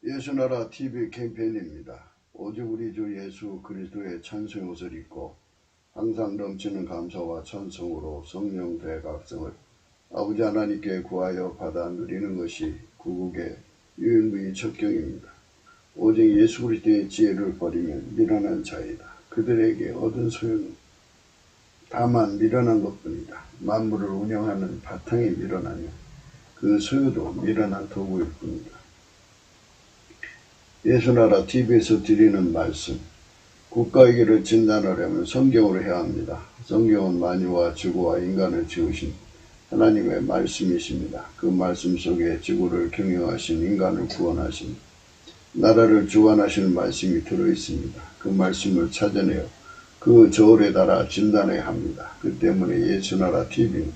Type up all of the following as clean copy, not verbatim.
예수나라 TV 캠페인입니다. 오직 우리 주 예수 그리스도의 찬송의 옷을 입고 항상 넘치는 감사와 찬송으로 성령 대각성을 아버지 하나님께 구하여 받아 누리는 것이 구국의 유일무이 첩경입니다. 오직 예수 그리스도의 지혜를 버리면 미련한 자이다. 그들에게 얻은 소용은 다만 미련한 것뿐이다. 만물을 운영하는 바탕이 미련하며 그 소유도 미련한 도구일 뿐이다. 예수나라 TV에서 드리는 말씀, 국가위기를 진단하려면 성경으로 해야 합니다. 성경은 만유와 지구와 인간을 지으신 하나님의 말씀이십니다. 그 말씀 속에 지구를 경영하신 인간을 구원하신 나라를 주관하시는 말씀이 들어있습니다. 그 말씀을 찾아내어 그 저울에 달아 진단해야 합니다. 그 때문에 예수나라 TV는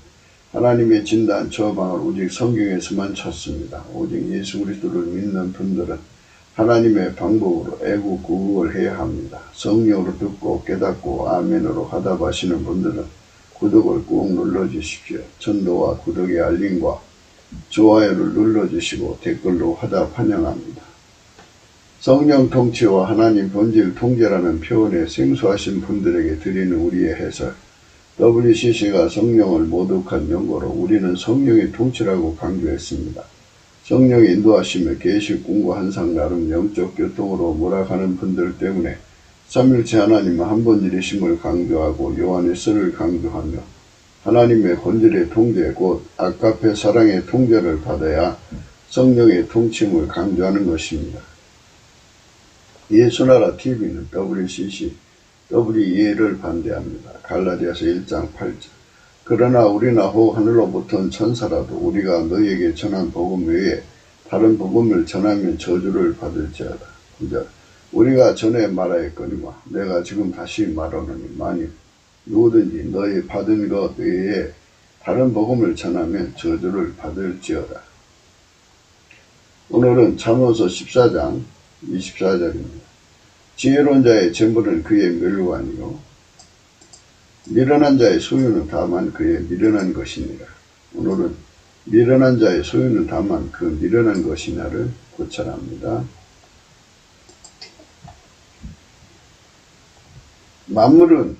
하나님의 진단 처방을 오직 성경에서만 찾습니다. 오직 예수 그리스도를 믿는 분들은 하나님의 방법으로 애국구국을 해야 합니다. 성령으로 듣고 깨닫고 아멘으로 화답하시는 분들은 구독을 꾹 눌러주십시오. 전도와 구독의 알림과 좋아요를 눌러주시고 댓글로 화답 환영합니다. 성령 통치와 하나님 본질 통제라는 표현에 생소하신 분들에게 드리는 우리의 해설, WCC가 성령을 모독한 연고로 우리는 성령의 통치라고 강조했습니다. 성령의 인도하심을 계시 꿈과 환상 나름 영적 교통으로 몰아가는 분들 때문에 삼일체 하나님은 한 번일이심을 강조하고 요한의 쓰를 강조하며 하나님의 본질의 통제 곧 아가페 사랑의 통제를 받아야 성령의 통치임을 강조하는 것입니다. 예수나라 TV는 WCC, WEA를 반대합니다. 갈라디아서 1장 8절. 그러나 우리나 혹 하늘로부터 온 천사라도 우리가 너희에게 전한 복음 외에 다른 복음을 전하면 저주를 받을지어다. 9절. 우리가 전에 말하였거니와 내가 지금 다시 말하노니 만일 누구든지 너희 받은 것 외에 다른 복음을 전하면 저주를 받을지어다. 오늘은 잠언서 14장 24절입니다. 지혜로운 자의 재물은 그의 멸관이요 미련한 자의 소유는 다만 그의 미련한 것이니라. 오늘은 미련한 자의 소유는 다만 그 미련한 것이냐를 고찰합니다. 만물은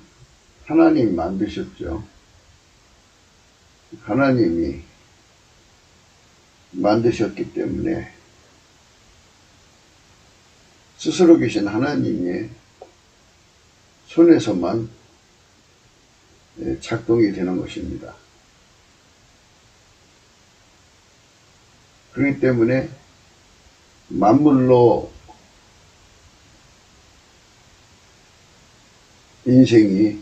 하나님이 만드셨죠. 하나님이 만드셨기 때문에 스스로 계신 하나님의 손에서만 작동이 되는 것입니다. 그렇기 때문에 만물로 인생이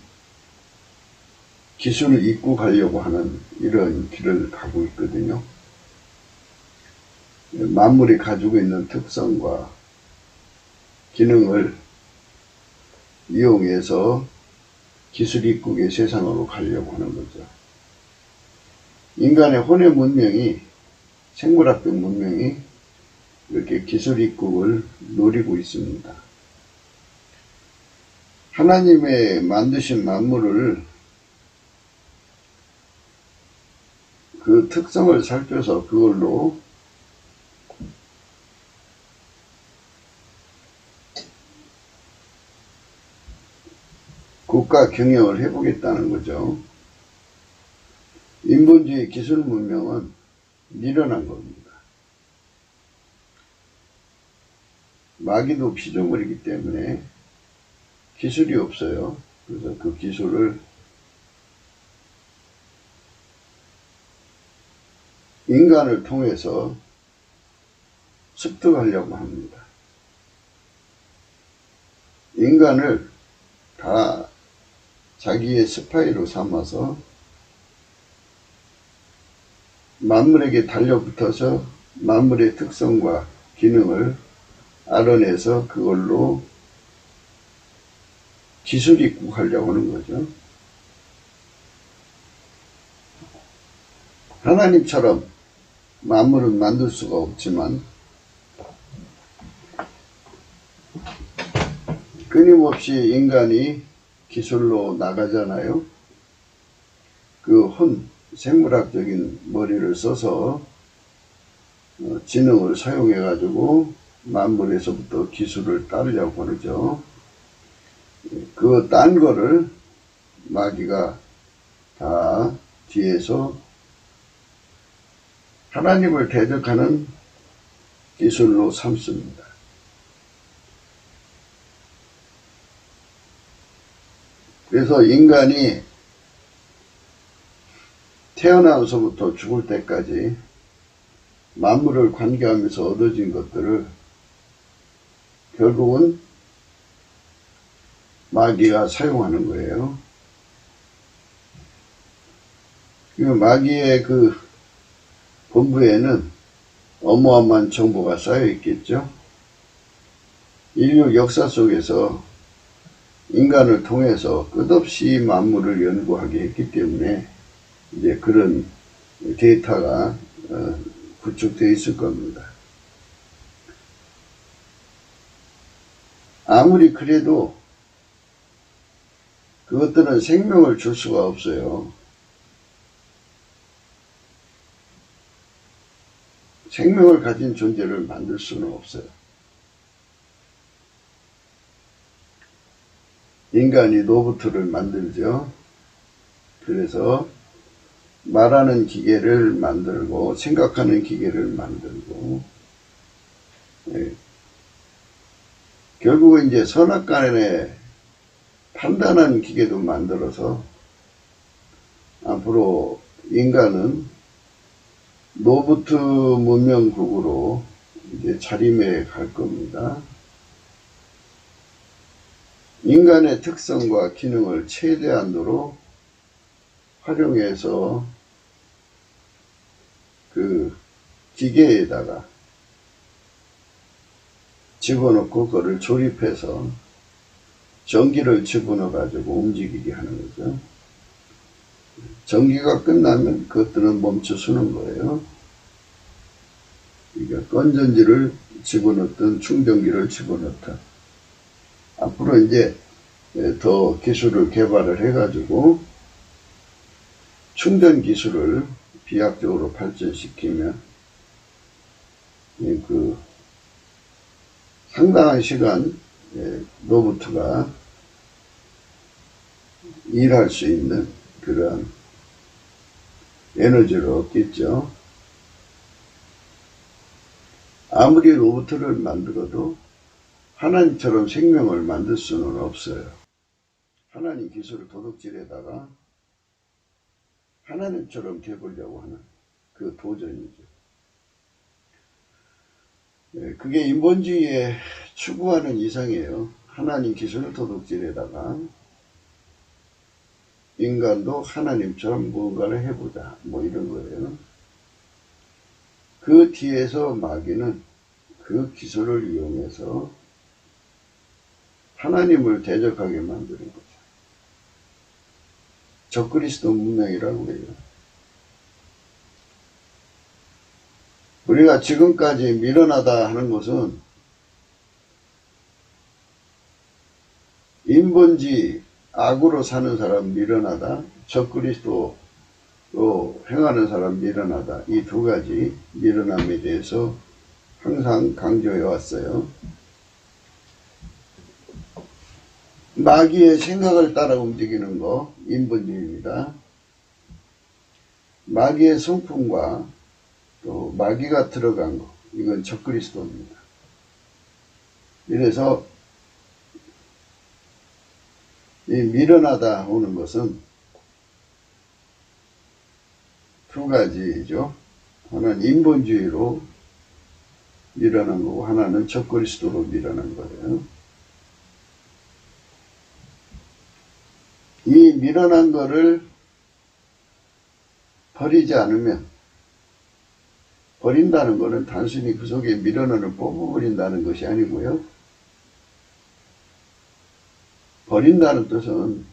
기술을 잇고 가려고 하는 이런 길을 가고 있거든요. 만물이 가지고 있는 특성과 기능을 이용해서 기술 입국의 세상으로 가려고 하는 거죠. 인간의 혼의 문명이, 생물학적 문명이 이렇게 기술 입국을 노리고 있습니다. 하나님의 만드신 만물을 그 특성을 살펴서 그걸로 국가 경영을 해보겠다는 거죠. 인본주의 기술 문명은 미련한 겁니다. 마귀도 피조물이기 때문에 기술이 없어요. 그래서 그 기술을 인간을 통해서 습득하려고 합니다. 인간을 다 자기의 스파이로 삼아서 만물에게 달려붙어서 만물의 특성과 기능을 알아내서 그걸로 기술 입국하려고 하는 거죠. 하나님처럼 만물을 만들 수가 없지만 끊임없이 인간이 기술로 나가잖아요. 그 생물학적인 머리를 써서 지능을 사용해 가지고 만물에서부터 기술을 따르려고 그러죠. 그 딴 거를 마귀가 다 뒤에서 하나님을 대적하는 기술로 삼습니다. 그래서 인간이 태어나서부터 죽을 때까지 만물을 관계하면서 얻어진 것들을 결국은 마귀가 사용하는 거예요. 마귀의 그 본부에는 어마어마한 정보가 쌓여 있겠죠. 인류 역사 속에서 인간을 통해서 끝없이 만물을 연구하게 했기 때문에 이제 그런 데이터가 구축되어 있을 겁니다. 아무리 그래도 그것들은 생명을 줄 수가 없어요. 생명을 가진 존재를 만들 수는 없어요. 인간이 로봇을 만들죠. 그래서 말하는 기계를 만들고 생각하는 기계를 만들고 결국은 이제 선악간에 판단하는 기계도 만들어서 앞으로 인간은 로봇 문명국으로 이제 자리매에 갈 겁니다. 인간의 특성과 기능을 최대한으로 활용해서 그 기계에다가 집어넣고 그거를 조립해서 전기를 집어넣어 가지고 움직이게 하는 거죠. 전기가 끝나면 그것들은 멈춰서는 거예요. 그러니까 건전지를 집어넣든 충전기를 집어넣든 앞으로 이제 더 기술을 개발을 해가지고 충전 기술을 비약적으로 발전시키면 그 상당한 시간 로봇가 일할 수 있는 그런 에너지를 얻겠죠. 아무리 로봇을 만들어도 하나님처럼 생명을 만들 수는 없어요. 하나님 기술을 도둑질에다가 하나님처럼 되보려고 하는 그 도전이죠. 그게 인본주의에 추구하는 이상이에요. 하나님 기술을 도둑질에다가 인간도 하나님처럼 무언가를 해보자, 뭐 이런 거예요. 그 뒤에서 마귀는 그 기술을 이용해서 하나님을 대적하게 만드는 거죠. 적그리스도 문명이라고 해요. 우리가 지금까지 미련하다 하는 것은 인본주의, 악으로 사는 사람 미련하다, 적그리스도로 행하는 사람 미련하다, 이 두 가지 미련함에 대해서 항상 강조해 왔어요. 마귀의 생각을 따라 움직이는 거 인본주의입니다. 마귀의 성품과 또 마귀가 들어간 거 이건 적그리스도입니다. 이래서 이 미련하다 오는 것은 두 가지죠. 하나는 인본주의로 미련한 거고 하나는 적그리스도로 미련한 거예요. 이 미련한 거를 버리지 않으면 버린다는 것은 단순히 그 속에 미련을 뽑아버린다는 것이 아니고요. 버린다는 뜻은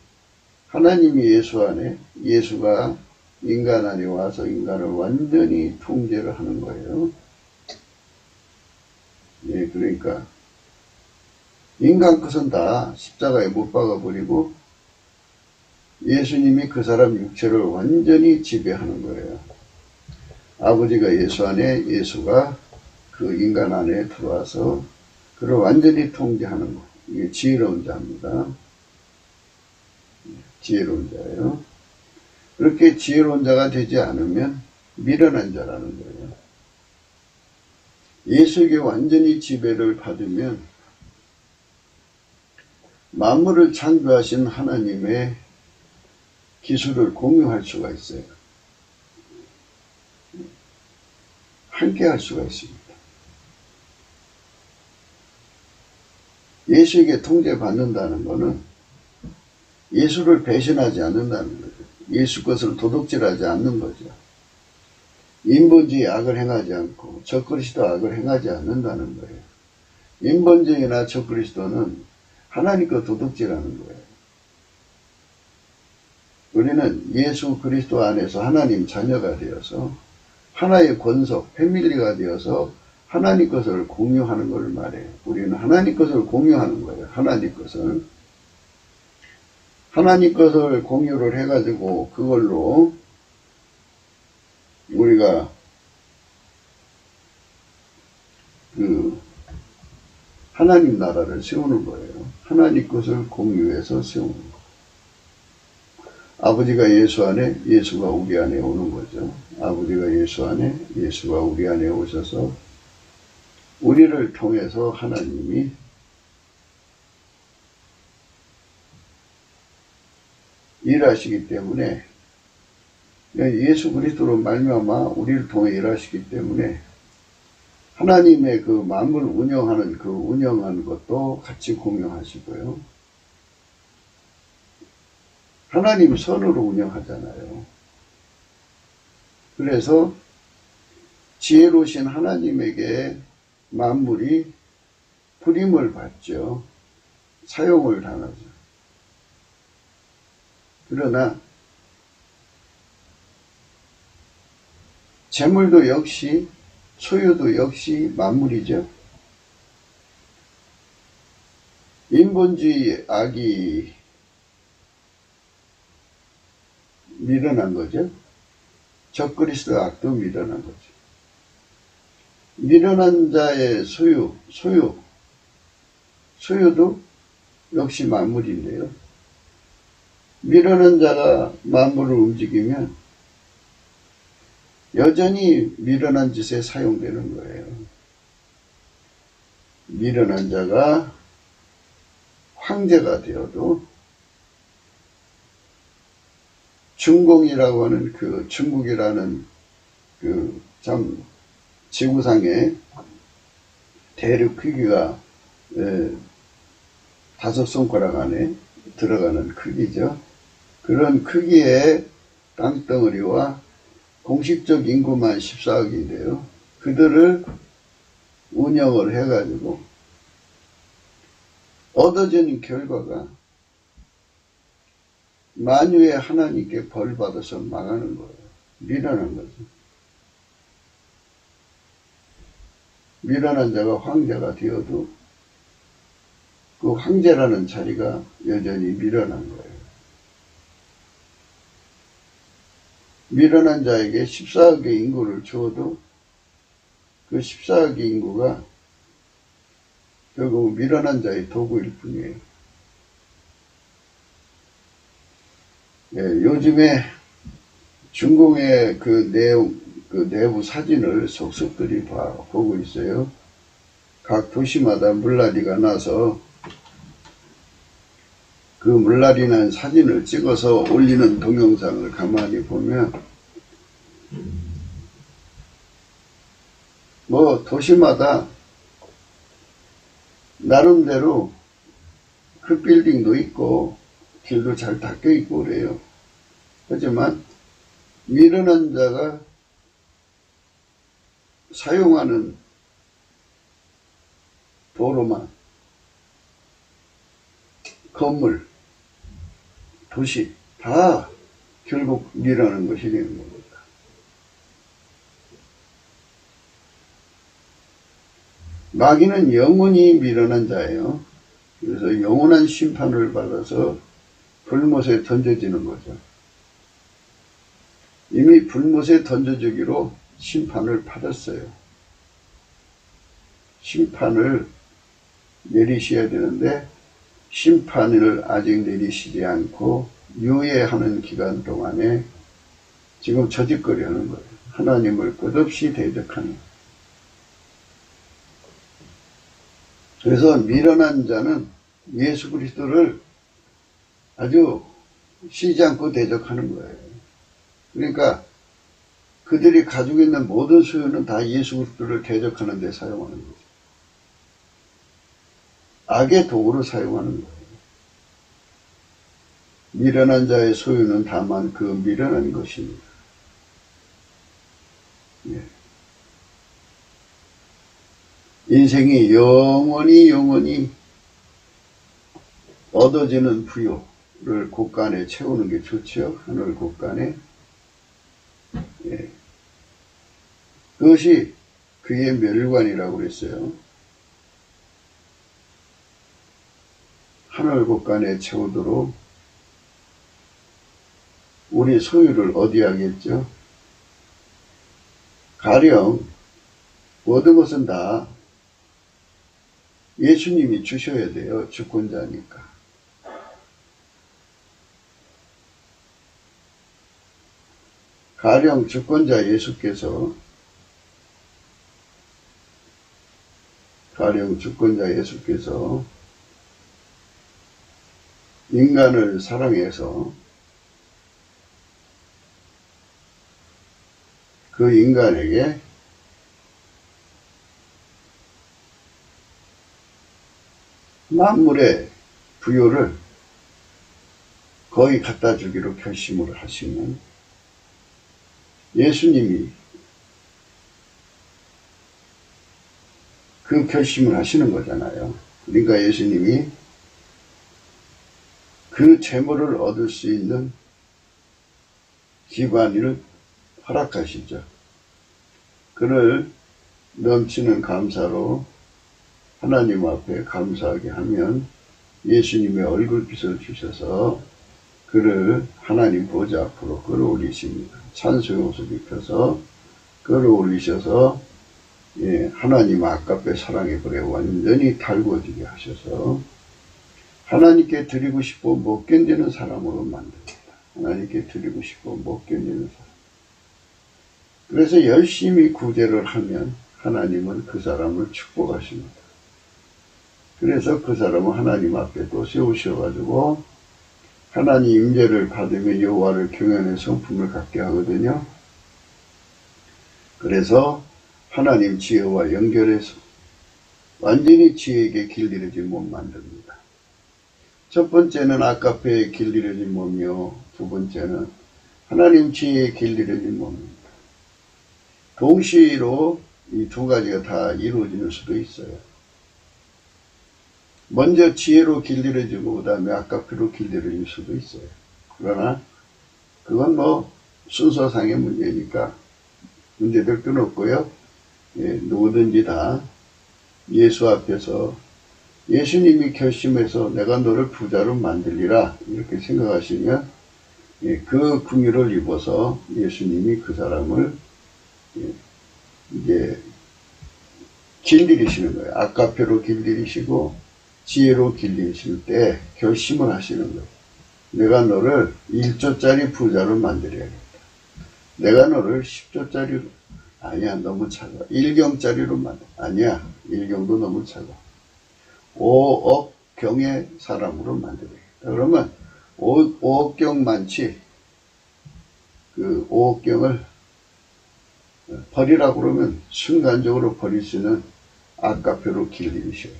하나님이 예수 안에 예수가 인간 안에 와서 인간을 완전히 통제를 하는 거예요. 예, 그러니까 인간 것은 다 십자가에 못 박아버리고 예수님이 그 사람 육체를 완전히 지배하는 거예요. 아버지가 예수 안에 예수가 그 그 인간 안에 들어와서 그를 완전히 통제하는 것. 이게 지혜로운 자입니다. 지혜로운 자예요. 그렇게 지혜로운 자가 되지 않으면 미련한 자라는 거예요. 예수에게 완전히 지배를 받으면 만물을 창조하신 하나님의 기술을 공유할 수가 있어요. 함께 할 수가 있습니다. 예수에게 통제받는다는 것은 예수를 배신하지 않는다는 거죠. 예수 것을 도둑질하지 않는 거죠. 인본주의 악을 행하지 않고 적그리스도 악을 행하지 않는다는 거예요. 인본주의나 적그리스도는 하나님과 도둑질하는 거예요. 우리는 예수 그리스도 안에서 하나님 자녀가 되어서 하나의 권속, 패밀리가 되어서 하나님 것을 공유하는 걸 말해요. 우리는 하나님 것을 공유하는 거예요. 하나님 것을. 하나님 것을 공유를 해가지고 그걸로 우리가 하나님 나라를 세우는 거예요. 하나님 것을 공유해서 세우는 거. 아버지가 예수 안에, 예수가 우리 안에 오는 거죠. 아버지가 예수 안에, 예수가 우리 안에 오셔서 우리를 통해서 하나님이 일하시기 때문에 예수 그리스도로 말미암아 우리를 통해 일하시기 때문에 하나님의 그 만물 운영하는 그 운영하는 것도 같이 공유하시고요. 하나님 선으로 운영하잖아요. 그래서 지혜로우신 하나님에게 만물이 부림을 받죠. 사용을 당하죠. 그러나 재물도 역시 소유도 역시 만물이죠. 인본주의 악이 밀어난 거죠. 적그리스도 악도 밀어난 거죠. 밀어난 자의 소유도 역시 만물인데요. 밀어난 자가 만물을 움직이면 여전히 밀어난 짓에 사용되는 거예요. 밀어난 자가 황제가 되어도 중공이라고 하는 그 중국이라는 그 참 지구상의 대륙 크기가 5손가락 안에 들어가는 크기죠. 그런 크기의 땅덩어리와 공식적 인구만 14억인데요. 그들을 운영을 해가지고 얻어지는 결과가 만유의 하나님께 벌 받아서 망하는 거예요. 미련한 거죠. 미련한 자가 황제가 되어도 그 황제라는 자리가 여전히 미련한 거예요. 미련한 자에게 14억의 인구를 주어도 그 14억의 인구가 결국 미련한 자의 도구일 뿐이에요. 요즘에 중공의 그 내부 사진을 속속들이 보고 있어요. 각 도시마다 물난리가 나서 그 물난리 난 사진을 찍어서 올리는 동영상을 가만히 보면 도시마다 나름대로 그 빌딩도 있고 길도 잘 닦여 있고 그래요. 하지만 미련한 자가 사용하는 도로만, 건물, 도시 다 결국 미련한 것이 되는 겁니다. 마귀는 영원히 미련한 자예요. 그래서 영원한 심판을 받아서 불못에 던져지는 거죠. 이미 불못에 던져지기로 심판을 받았어요. 심판을 내리셔야 되는데 심판을 아직 내리시지 않고 유예하는 기간 동안에 지금 저짓거리 하는 거예요. 하나님을 끝없이 대적하는. 그래서 미련한 자는 예수 그리스도를 아주 쉬지 않고 대적하는 거예요. 그러니까 그들이 가지고 있는 모든 소유는 다 예수 그리스도를 대적하는 데 사용하는 거죠. 악의 도구로 사용하는 거예요. 미련한 자의 소유는 다만 그 미련한 것입니다. 예. 인생이 영원히 얻어지는 부요를 곳간에 채우는 게 좋죠. 하늘 곳간에. 예. 그것이 그의 멸관이라고 그랬어요. 하늘 곳간에 채우도록 우리 소유를 어디 하겠죠? 가령 모든 것은 다 예수님이 주셔야 돼요. 주권자니까. 가령 주권자 예수께서 인간을 사랑해서 그 인간에게 만물의 부요를 거의 갖다 주기로 결심을 하시는 예수님이 그 결심을 하시는 거잖아요. 그러니까 예수님이 그 재물을 얻을 수 있는 기반을 허락하시죠. 그를 넘치는 감사로 하나님 앞에 감사하게 하면 예수님의 얼굴빛을 주셔서 그를 하나님 보좌 앞으로 끌어올리십니다. 찬송의 옷을 입혀서 끌어올리셔서 하나님 아깝게 사랑의 불에 완전히 달구어지게 하셔서 하나님께 드리고 싶어 못 견디는 사람으로 만듭니다. 하나님께 드리고 싶어 못 견디는 사람. 그래서 열심히 구제를 하면 하나님은 그 사람을 축복하십니다. 그래서 그 사람은 하나님 앞에 또 세우셔가지고 하나님 임재를 받으며 여호와를 경외하는 성품을 갖게 하거든요. 그래서 하나님 지혜와 연결해서 완전히 지혜에게 길들여진 몸 만듭니다. 첫 번째는 아까페에 길들여진 몸이요. 두 번째는 하나님 지혜에 길들여진 몸입니다. 동시로 이 두 가지가 다 이루어지는 수도 있어요. 먼저 지혜로 길들여지고 그 다음에 아까페로 길들여질 수도 있어요. 그러나 그건 순서상의 문제니까 문제될 건 없고요. 누구든지 다 예수 앞에서 예수님이 결심해서 내가 너를 부자로 만들리라 이렇게 생각하시면 그 긍휼을 입어서 예수님이 그 사람을 이제 길들이시는 거예요. 아까페로 길들이시고 지혜로 길들이실 때 결심을 하시는 거예요. 내가 너를 1조짜리 부자로 만들어야겠다. 내가 너를 10조짜리 아니야 너무 작아. 1경짜리로 만들어. 아니야 1경도 너무 작아. 5억 경의 사람으로 만들어야겠다. 그러면 5억 경만치 그 5억 경을 버리라고 그러면 순간적으로 버릴 수 있는 아까페로 길들이셔요.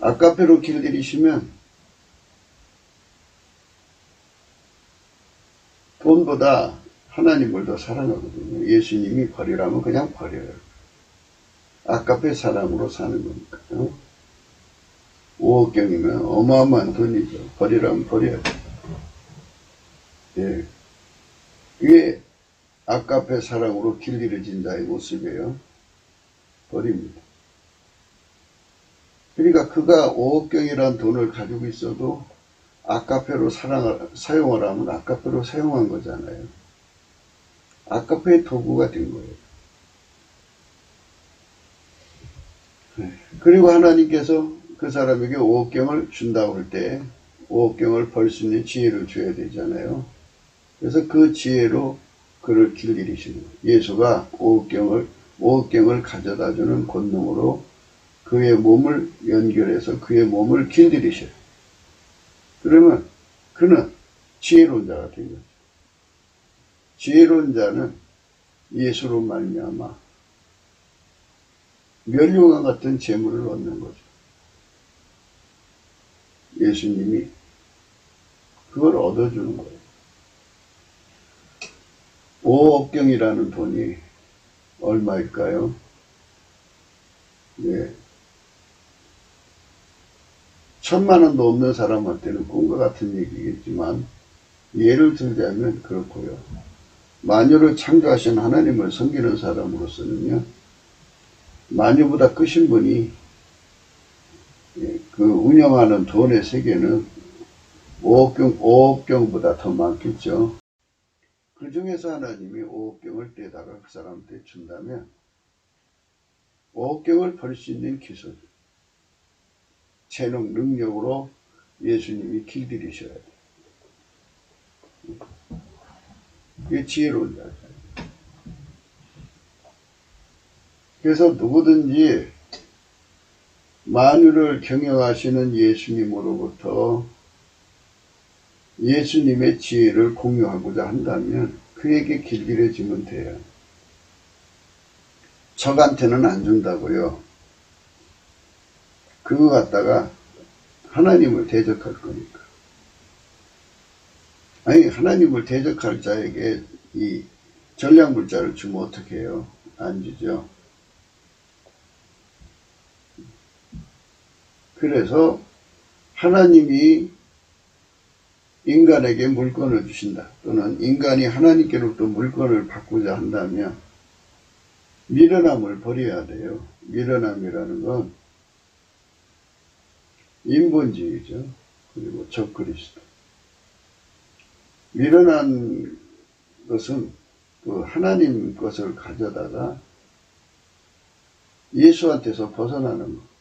아까페로 길들이시면 돈보다 하나님을 더 사랑하거든요. 예수님이 버리라면 그냥 버려요. 아까페 사랑으로 사는 거니까. 5억 경이면 어마어마한 돈이죠. 버리라면 버려야 돼요. 예. 이게 아까페 사랑으로 길들여진 자의 모습이에요. 버립니다. 그러니까 그가 5억 경이라는 돈을 가지고 있어도 아까페로 사용을 하면 아까페로 사용한 거잖아요. 아까페의 도구가 된 거예요. 그리고 하나님께서 그 사람에게 오억경을 준다고 할 때 오억경을 벌 수 있는 지혜를 줘야 되잖아요. 그래서 그 지혜로 그를 길들이시는 거예요. 예수가 오억경을 가져다 주는 권능으로 그의 몸을 연결해서 그의 몸을 길들이셔요. 그러면 그는 지혜로운 자가 된 거죠. 지혜로운 자는 예수로 말미암아 멸류관 같은 재물을 얻는 거죠. 예수님이 그걸 얻어주는 거예요. 5억경이라는 돈이 얼마일까요? 예. 1000만 원도 없는 사람한테는 꿈과 같은 얘기겠지만 예를 들자면 그렇고요. 만유를 창조하신 하나님을 섬기는 사람으로서는요. 만유보다 크신 분이 그 운영하는 돈의 세계는 5억경보다 더 많겠죠. 그 중에서 하나님이 5억경을 떼다가 그 사람한테 준다면 5억경을 벌 수 있는 기술, 재능, 능력으로 예수님이 길들이셔야 돼요. 그게 지혜로운 자죠. 그래서 누구든지 만유를 경영하시는 예수님으로부터 예수님의 지혜를 공유하고자 한다면 그에게 길들여지면 돼요. 적한테는 안 준다고요. 그거 갖다가 하나님을 대적할 거니까. 아니, 하나님을 대적할 자에게 이 전략물자를 주면 어떻게 해요? 안 주죠. 그래서 하나님이 인간에게 물건을 주신다. 또는 인간이 하나님께로부터 물건을 받고자 한다면 미련함을 버려야 돼요. 미련함이라는 건 인본주의죠. 그리고 적그리스도. 미련한 것은 그 하나님 것을 가져다가 예수한테서 벗어나는 것.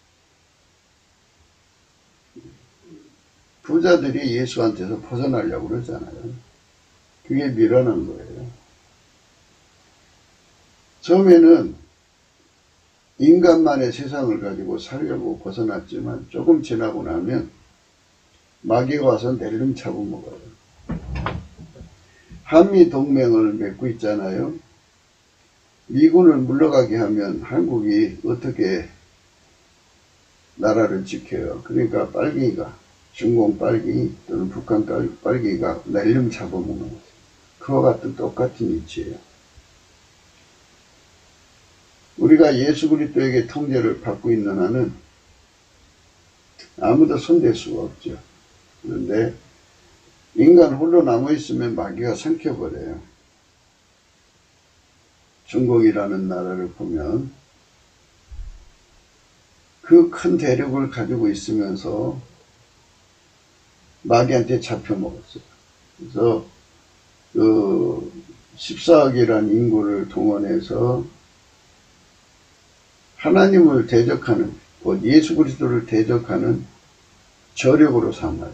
부자들이 예수한테서 벗어나려고 그러잖아요. 그게 미련한 거예요. 처음에는 인간만의 세상을 가지고 살려고 벗어났지만 조금 지나고 나면 마귀가 와서 낼름 잡아먹어요. 한미동맹을 맺고 있잖아요. 미군을 물러가게 하면 한국이 어떻게 나라를 지켜요. 그러니까 빨갱이가, 중공 빨갱이 또는 북한 빨갱이가 낼름 잡아먹는 거죠. 그와 같은 똑같은 이치예요. 우리가 예수 그리스도에게 통제를 받고 있는 한은 아무도 손댈 수가 없죠. 그런데 인간 홀로 남아있으면 마귀가 삼켜버려요. 중국이라는 나라를 보면 그 큰 대륙을 가지고 있으면서 마귀한테 잡혀먹었어요. 그래서 그 14억이라는 인구를 동원해서 하나님을 대적하는, 곧 예수 그리스도를 대적하는 저력으로 삼아요.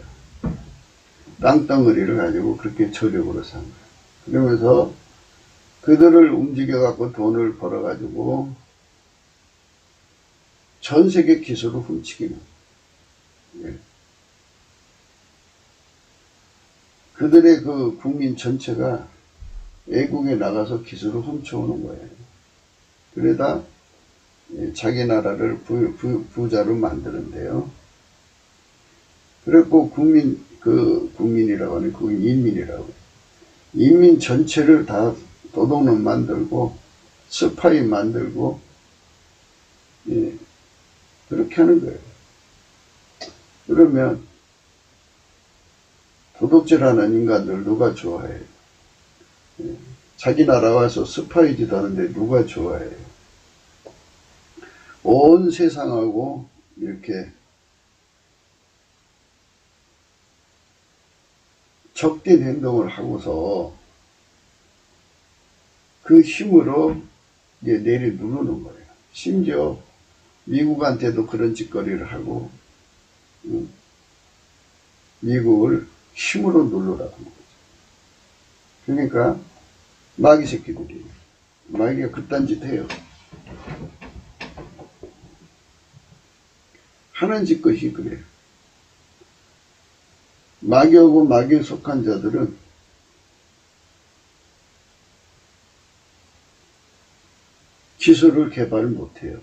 땅덩어리를 가지고 그렇게 저력으로 삼아요. 그러면서 그들을 움직여갖고 돈을 벌어가지고 전 세계 기술을 훔치기는. 예. 그들의 그 국민 전체가 외국에 나가서 기술을 훔쳐오는 거예요. 그러다 자기 나라를 부자로 만드는데요. 그리고 국민이라고 하는 그 인민이라고. 인민 전체를 다 도둑놈 만들고, 스파이 만들고, 예, 그렇게 하는 거예요. 그러면 도둑질하는 인간들 누가 좋아해요? 예, 자기 나라 와서 스파이지도 하는데 누가 좋아해요? 온 세상하고 이렇게 적된 행동을 하고서 그 힘으로 이제 내리 누르는 거예요. 심지어 미국한테도 그런 짓거리를 하고 미국을 힘으로 누르라고 하는 거죠. 그러니까 마귀 새끼들이 마귀가 그딴 짓 해요. 하는 짓것이 그래요. 마귀하고 마귀에 속한 자들은 기술을 개발 못해요.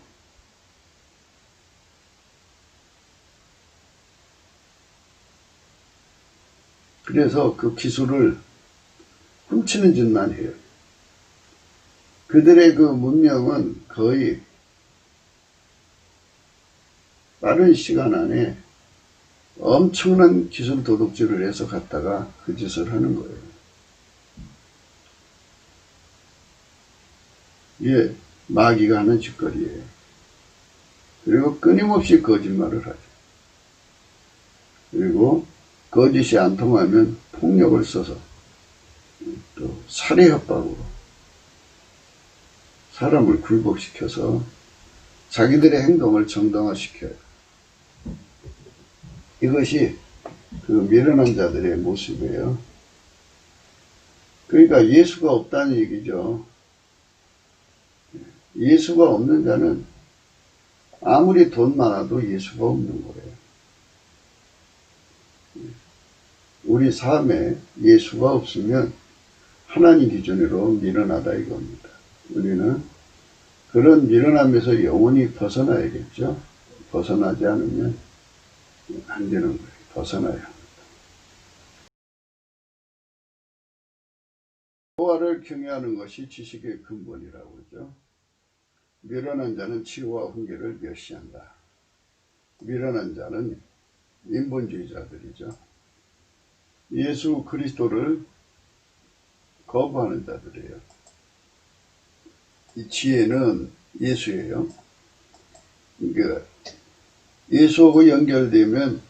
그래서 그 기술을 훔치는 짓만 해요. 그들의 그 문명은 거의 빠른 시간 안에 엄청난 기술 도둑질을 해서 갖다가 그 짓을 하는 거예요. 이게 마귀가 하는 짓거리예요. 그리고 끊임없이 거짓말을 하죠. 그리고 거짓이 안 통하면 폭력을 써서 또 살해 협박으로 사람을 굴복시켜서 자기들의 행동을 정당화시켜요. 이것이 그 미련한 자들의 모습이에요. 그러니까 예수가 없다는 얘기죠. 예수가 없는 자는 아무리 돈 많아도 예수가 없는 거예요. 우리 삶에 예수가 없으면 하나님 기준으로 미련하다 이겁니다. 우리는 그런 미련함에서 영원히 벗어나야겠죠. 벗어나지 않으면 안 되는 거예요. 벗어나야 합니다. 여호와를 경외하는 것이 지식의 근본이라고 하죠. 미련한 자는 치유와 훈계를 멸시한다. 미련한 자는 인본주의자들이죠. 예수 그리스도를 거부하는 자들이에요. 이 지혜는 예수예요. 그러니까 예수하고 연결되면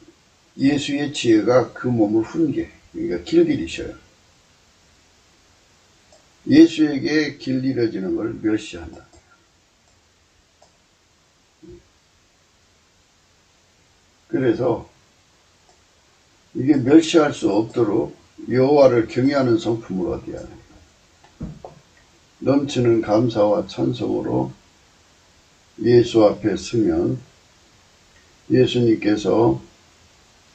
예수의 지혜가 그 몸을 훈계, 그러니까 길들이셔요. 예수에게 길들여지는 걸 멸시한다. 그래서 이게 멸시할 수 없도록 여호와를 경외하는 성품을 얻어야 해요. 넘치는 감사와 찬송으로 예수 앞에 서면 예수님께서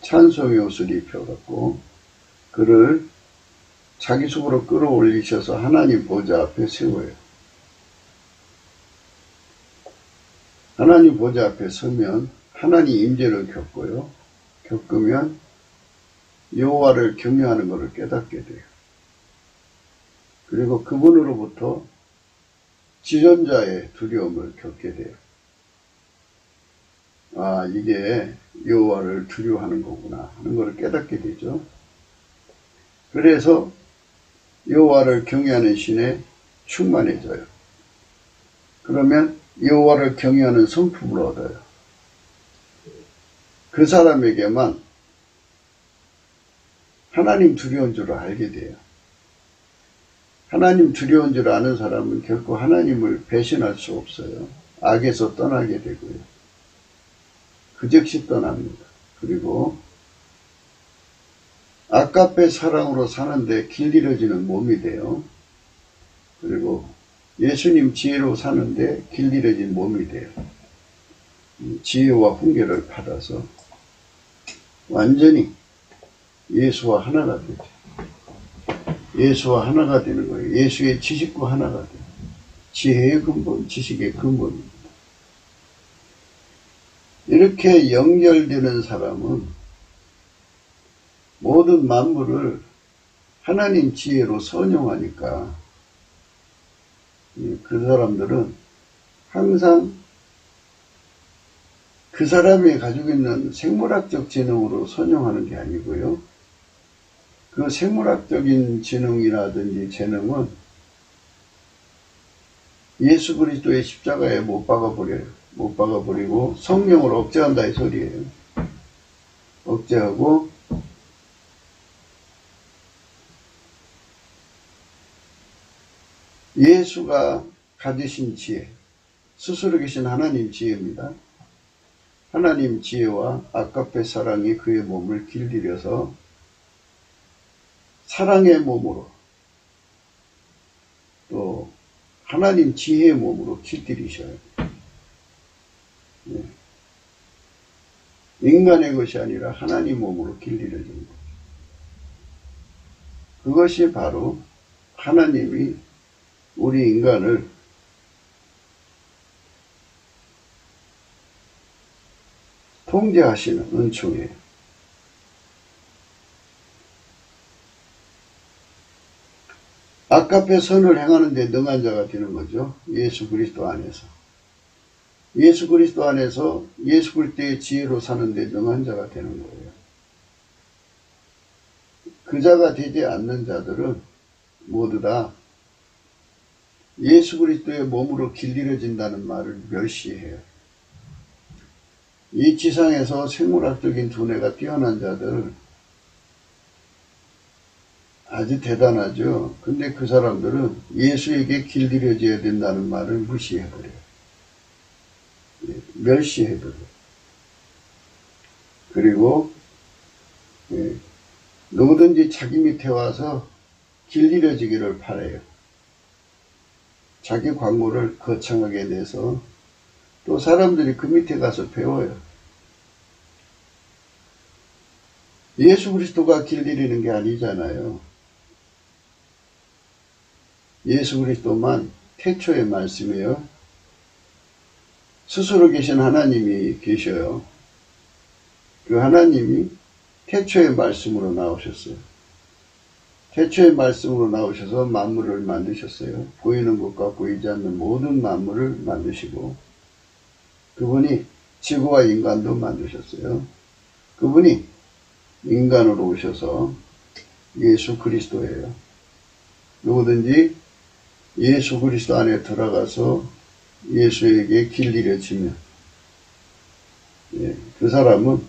찬송의 옷을 입혀갖고 그를 자기 속으로 끌어올리셔서 하나님 보좌 앞에 세워요. 하나님 보좌 앞에 서면 하나님 임재를 겪고요. 겪으면 여호와를 경외하는 것을 깨닫게 돼요. 그리고 그분으로부터 지존자의 두려움을 겪게 돼요. 아, 이게 여호와를 두려워하는 거구나 하는 것을 깨닫게 되죠. 그래서 여호와를 경외하는 신에 충만해져요. 그러면 여호와를 경외하는 성품을 얻어요. 그 사람에게만 하나님 두려운 줄을 알게 돼요. 하나님 두려운 줄 아는 사람은 결코 하나님을 배신할 수 없어요. 악에서 떠나게 되고요. 그 즉시 떠납니다. 그리고 아까페 사랑으로 사는데 길들여지는 몸이 돼요. 그리고 예수님 지혜로 사는데 길들여진 몸이 돼요. 지혜와 훈계를 받아서 완전히 예수와 하나가 되죠. 예수와 하나가 되는 거예요. 예수의 지식과 하나가 돼요. 지혜의 근본, 지식의 근본입니다. 이렇게 연결되는 사람은 모든 만물을 하나님 지혜로 선용하니까 그 사람들은 항상 그 사람이 가지고 있는 생물학적 지능으로 선용하는 게 아니고요. 그 생물학적인 지능이라든지 재능은 예수 그리스도의 십자가에 못 박아버려요. 못 박아버리고 성령을 억제한다 이 소리예요. 억제하고 예수가 가지신 지혜, 스스로 계신 하나님 지혜입니다. 하나님 지혜와 아가페 사랑이 그의 몸을 길들여서 사랑의 몸으로 또 하나님 지혜의 몸으로 길들이셔요. 네. 인간의 것이 아니라 하나님 몸으로 길들여진 것. 그것이 바로 하나님이 우리 인간을 통제하시는 은총이에요. 아가페 선을 행하는 데 능한 자가 되는 거죠. 예수 그리스도 안에서. 예수 그리스도 안에서 예수 그리스도의 지혜로 사는 데 능한 자가 되는 거예요. 그 자가 되지 않는 자들은 모두 다 예수 그리스도의 몸으로 길들여진다는 말을 멸시해요. 이 지상에서 생물학적인 두뇌가 뛰어난 자들 아주 대단하죠. 근데 그 사람들은 예수에게 길들여져야 된다는 말을 무시해버려요. 멸시해버려요. 그리고 누구든지 자기 밑에 와서 길들여지기를 바라요. 자기 광고를 거창하게 내서 또 사람들이 그 밑에 가서 배워요. 예수 그리스도가 길들이는 게 아니잖아요. 예수 그리스도만 태초의 말씀이에요. 스스로 계신 하나님이 계셔요. 그 하나님이 태초의 말씀으로 나오셨어요. 태초의 말씀으로 나오셔서 만물을 만드셨어요. 보이는 것과 보이지 않는 모든 만물을 만드시고 그분이 지구와 인간도 만드셨어요. 그분이 인간으로 오셔서 예수 그리스도예요. 누구든지 예수 그리스도 안에 들어가서 예수에게 길들여지면 그 사람은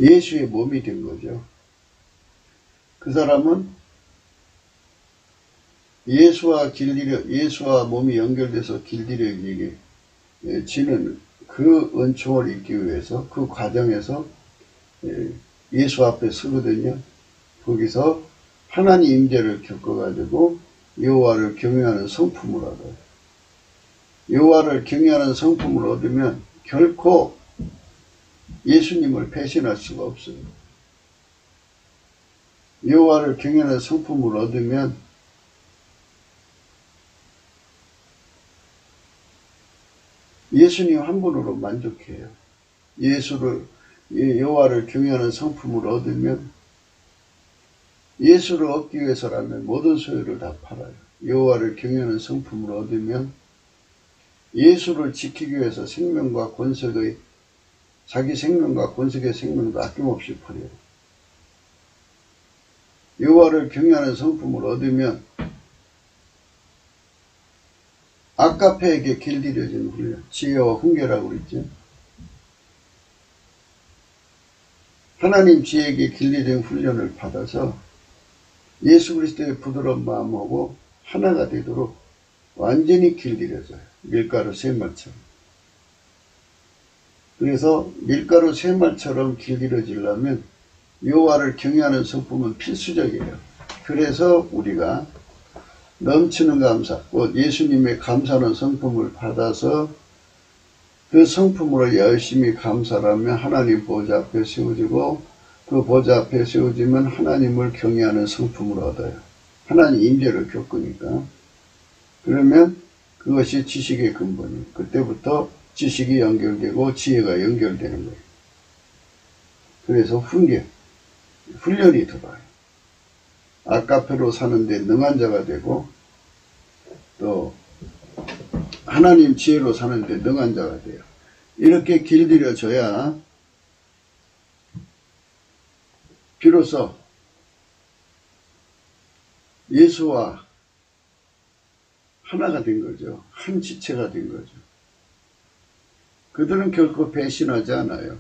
예수의 몸이 된 거죠. 그 사람은 예수와 몸이 연결돼서 길들여지게 지는 그 은총을 잊기 위해서 그 과정에서 예수 앞에 서거든요. 거기서 하나님 임재를 겪어가지고 여호와를 경외하는 성품을 얻어요. 여호와를 경외하는 성품을 얻으면 결코 예수님을 배신할 수가 없어요. 여호와를 경외하는 성품을 얻으면 예수님 한 분으로 만족해요. 여호와를 경외하는 성품을 얻으면 예수를 얻기 위해서라면 모든 소유를 다 팔아요. 여호와를 경외하는 성품을 얻으면 예수를 지키기 위해서 생명과 권색의 자기 생명과 권색의 생명도 아낌없이 버려요. 여호와를 경외하는 성품을 얻으면 아가페에게 길들여진 훈련, 지혜와 훈계라고 그랬죠. 하나님 지혜에게 길들여진 훈련을 받아서 예수 그리스도의 부드러운 마음하고 하나가 되도록 완전히 길들여져요. 밀가루 쇠말처럼. 그래서 밀가루 쇠말처럼 길들여지려면 여호와를 경외하는 성품은 필수적이에요. 그래서 우리가 넘치는 감사, 곧 예수님의 감사하는 성품을 받아서 그 성품으로 열심히 감사하면 하나님 보좌 앞에 세워지고 그 보좌 앞에 세워지면 하나님을 경외하는 성품을 얻어요. 하나님 임재를 겪으니까. 그러면 그것이 지식의 근본이에요. 그때부터 지식이 연결되고 지혜가 연결되는 거예요. 그래서 훈련이 들어와요. 아가페로 사는데 능한 자가 되고 또 하나님 지혜로 사는데 능한 자가 돼요. 이렇게 길들여져야 비로소 예수와 하나가 된 거죠. 한 지체가 된 거죠. 그들은 결코 배신하지 않아요.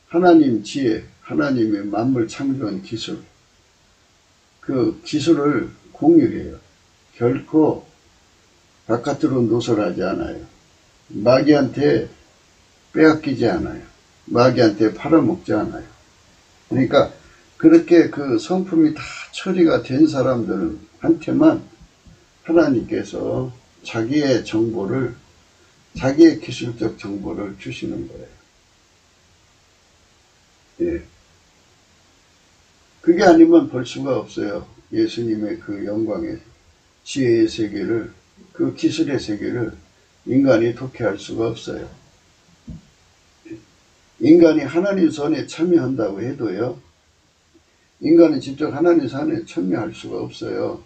하나님 지혜, 하나님의 만물 창조한 기술, 그 기술을 공유해요. 결코 바깥으로 노설하지 않아요. 마귀한테 빼앗기지 않아요. 마귀한테 팔아먹지 않아요. 그러니까 그렇게 그 성품이 다 처리가 된 사람들한테만 하나님께서 자기의 정보를, 자기의 기술적 정보를 주시는 거예요. 예. 그게 아니면 볼 수가 없어요. 예수님의 그 영광의 지혜의 세계를, 그 기술의 세계를 인간이 독해할 수가 없어요. 인간이 하나님 선에 참여한다고 해도요, 인간은 직접 하나님 선에 참여할 수가 없어요.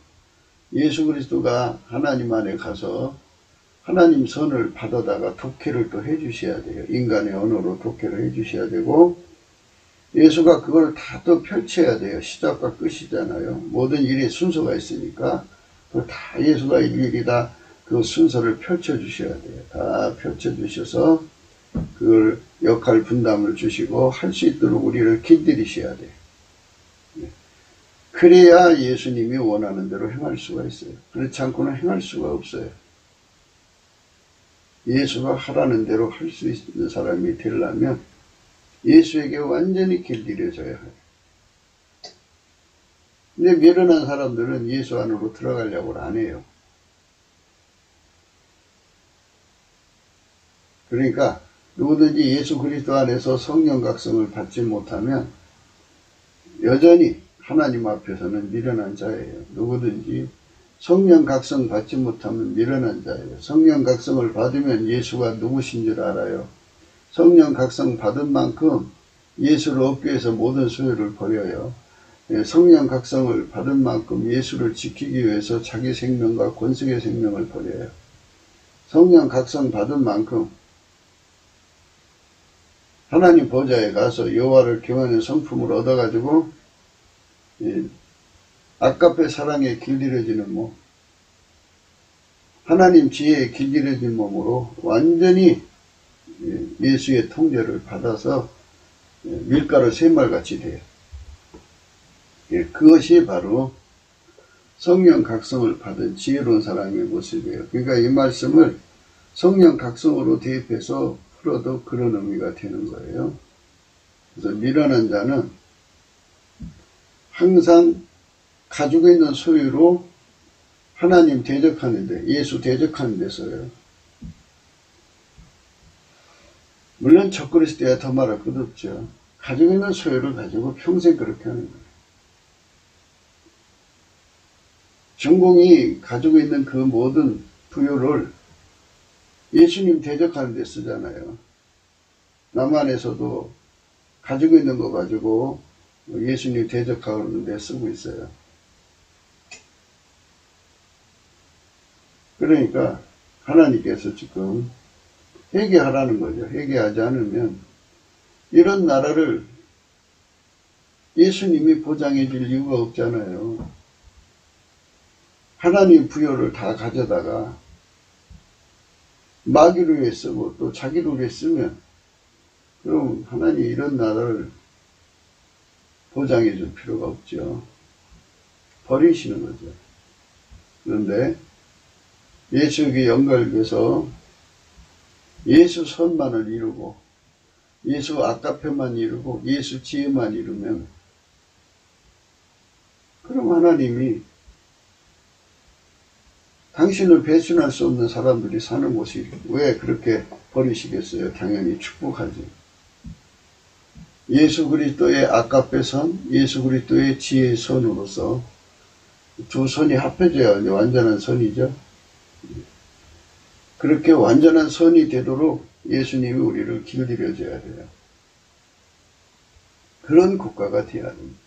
예수 그리스도가 하나님 안에 가서 하나님 선을 받아다가 독해를 또 해주셔야 돼요. 인간의 언어로 독해를 해주셔야 되고, 예수가 그걸 다 또 펼쳐야 돼요. 시작과 끝이잖아요. 모든 일에 순서가 있으니까 그걸 다 예수가 일일이 다 그 순서를 펼쳐주셔야 돼요. 다 펼쳐주셔서 그걸 역할 분담을 주시고 할 수 있도록 우리를 길들이셔야 돼요. 그래야 예수님이 원하는 대로 행할 수가 있어요. 그렇지 않고는 행할 수가 없어요. 예수가 하라는 대로 할 수 있는 사람이 되려면 예수에게 완전히 길들여져야 해요. 근데 미련한 사람들은 예수 안으로 들어가려고 안 해요. 그러니까 누구든지 예수 그리스도 안에서 성령 각성을 받지 못하면 여전히 하나님 앞에서는 미련한 자예요. 누구든지 성령 각성 받지 못하면 미련한 자예요. 성령 각성을 받으면 예수가 누구신 줄 알아요. 성령 각성 받은 만큼 예수를 얻기 위해서 모든 소유를 버려요. 성령 각성을 받은 만큼 예수를 지키기 위해서 자기 생명과 권속의 생명을 버려요. 성령 각성 받은 만큼 하나님 보좌에 가서 여호와를 경외하는 성품을 얻어가지고 아까페 사랑에 길들여지는 몸, 하나님 지혜에 길들여진 몸으로 완전히 예수의 통제를 받아서 밀가루 샘말같이 돼요. 그것이 바로 성령 각성을 받은 지혜로운 사람의 모습이에요. 그러니까 이 말씀을 성령 각성으로 대입해서 풀어도 그런 의미가 되는 거예요. 그래서 미련한 자는 항상 가지고 있는 소유로 하나님 대적하는데, 예수 대적하는 데 써요. 물론 적그리스도 때야 더 말할 것 없죠. 가지고 있는 소유를 가지고 평생 그렇게 하는 거예요. 전공이 가지고 있는 그 모든 부여를 예수님 대적하는 데 쓰잖아요. 남한에서도 가지고 있는 거 가지고 예수님 대적하는 데 쓰고 있어요. 그러니까 하나님께서 지금 회개하라는 거죠. 회개하지 않으면 이런 나라를 예수님이 보장해 줄 이유가 없잖아요. 하나님 부여를 다 가져다가 마귀를 위해 쓰고 또 자기를 위해 쓰면 그럼 하나님 이런 나라를 보장해 줄 필요가 없죠. 버리시는 거죠. 그런데 예수에게 연결돼서 예수 선만을 이루고 예수 아까페만 이루고 예수 지혜만 이루면 그럼 하나님이 당신을 배신할 수 없는 사람들이 사는 곳이 왜 그렇게 버리시겠어요? 당연히 축복하지. 예수 그리스도의 아까페 선, 예수 그리스도의 지혜의 선으로서 두 선이 합해져야 완전한 선이죠. 그렇게 완전한 선이 되도록 예수님이 우리를 길들여줘야 돼요. 그런 국가가 되어야 됩니다.